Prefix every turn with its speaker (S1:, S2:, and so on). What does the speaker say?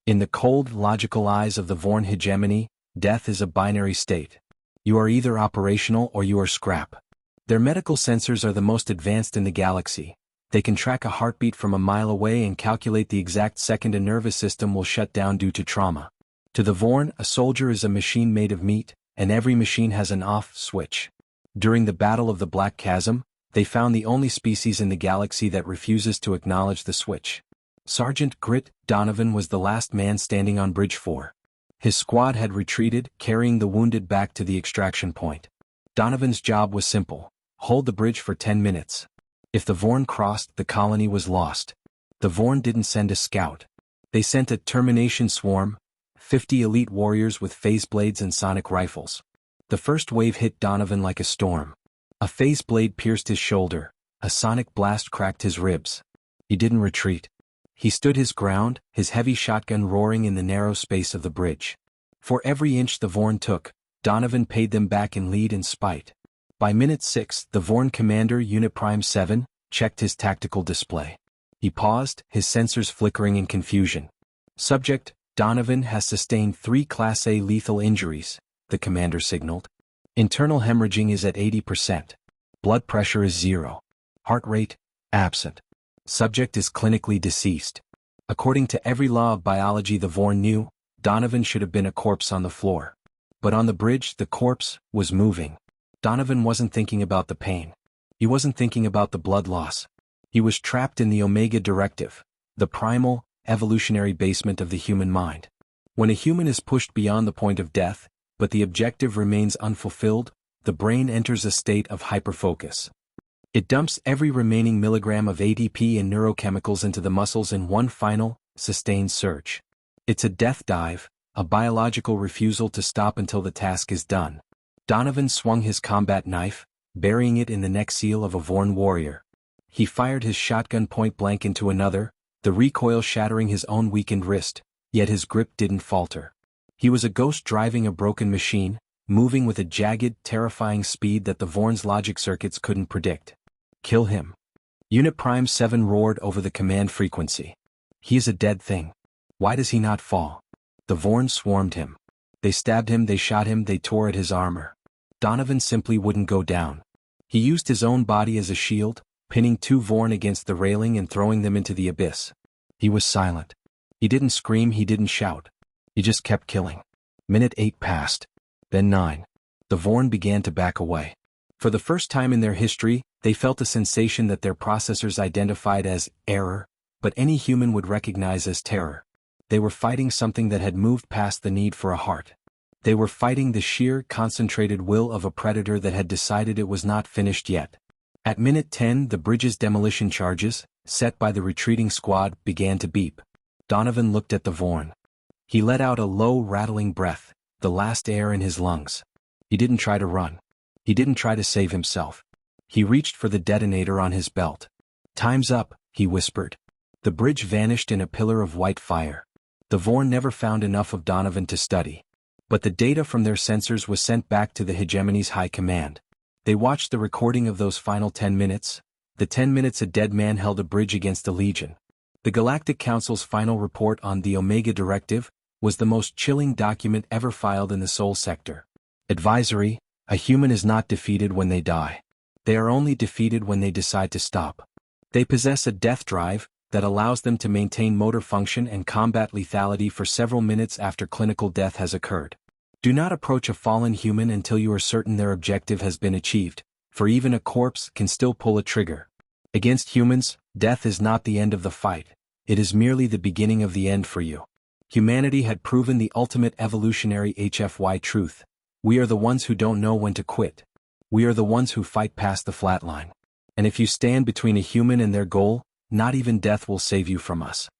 S1: In the cold, logical eyes of the Vorn hegemony, death is a binary state. You are either operational or you are scrap. Their medical sensors are the most advanced in the galaxy. They can track a heartbeat from a mile away and calculate the exact second a nervous system will shut down due to trauma. To the Vorn, a soldier is a machine made of meat, and every machine has an off switch. During the Battle of the Black Chasm, they found the only species in the galaxy that refuses to acknowledge the switch. Sergeant Grit Donovan was the last man standing on Bridge 4. His squad had retreated, carrying the wounded back to the extraction point. Donovan's job was simple: hold the bridge for 10 minutes. If the Vorn crossed, the colony was lost. The Vorn didn't send a scout. They sent a termination swarm, 50 elite warriors with phase blades and sonic rifles. The first wave hit Donovan like a storm. A phase blade pierced his shoulder, a sonic blast cracked his ribs. He didn't retreat. He stood his ground, his heavy shotgun roaring in the narrow space of the bridge. For every inch the Vorn took, Donovan paid them back in lead and spite. By minute 6, the Vorn commander, Unit Prime 7, checked his tactical display. He paused, his sensors flickering in confusion. Subject: Donovan has sustained 3 Class A lethal injuries, the commander signaled. Internal hemorrhaging is at 80%. Blood pressure is 0. Heart rate, absent. Subject is clinically deceased. According to every law of biology the Vorn knew, Donovan should have been a corpse on the floor. But on the bridge, the corpse was moving. Donovan wasn't thinking about the pain. He wasn't thinking about the blood loss. He was trapped in the Omega Directive, the primal, evolutionary basement of the human mind. When a human is pushed beyond the point of death, but the objective remains unfulfilled, the brain enters a state of hyperfocus. It dumps every remaining milligram of ATP and neurochemicals into the muscles in one final, sustained surge. It's a death dive, a biological refusal to stop until the task is done. Donovan swung his combat knife, burying it in the neck seal of a Vorn warrior. He fired his shotgun point blank into another, the recoil shattering his own weakened wrist, yet his grip didn't falter. He was a ghost driving a broken machine, moving with a jagged, terrifying speed that the Vorn's logic circuits couldn't predict. Kill him. Unit Prime 7 roared over the command frequency. He is a dead thing. Why does he not fall? The Vorn swarmed him. They stabbed him, they shot him, they tore at his armor. Donovan simply wouldn't go down. He used his own body as a shield, pinning 2 Vorn against the railing and throwing them into the abyss. He was silent. He didn't scream, he didn't shout. He just kept killing. Minute 8 passed. Then 9. The Vorn began to back away. For the first time in their history, they felt a sensation that their processors identified as error, but any human would recognize as terror. They were fighting something that had moved past the need for a heart. They were fighting the sheer, concentrated will of a predator that had decided it was not finished yet. At minute 10, the bridge's demolition charges, set by the retreating squad, began to beep. Donovan looked at the Vorn. He let out a low, rattling breath, the last air in his lungs. He didn't try to run. He didn't try to save himself. He reached for the detonator on his belt. "Time's up," he whispered. The bridge vanished in a pillar of white fire. The Vorn never found enough of Donovan to study. But the data from their sensors was sent back to the hegemony's high command. They watched the recording of those final 10 minutes, the 10 minutes a dead man held a bridge against a legion. The Galactic Council's final report on the Omega Directive was the most chilling document ever filed in the Sol sector. Advisory: a human is not defeated when they die. They are only defeated when they decide to stop. They possess a death drive that allows them to maintain motor function and combat lethality for several minutes after clinical death has occurred. Do not approach a fallen human until you are certain their objective has been achieved, for even a corpse can still pull a trigger. Against humans, death is not the end of the fight. It is merely the beginning of the end for you. Humanity had proven the ultimate evolutionary HFY truth. We are the ones who don't know when to quit. We are the ones who fight past the flatline. And if you stand between a human and their goal, not even death will save you from us.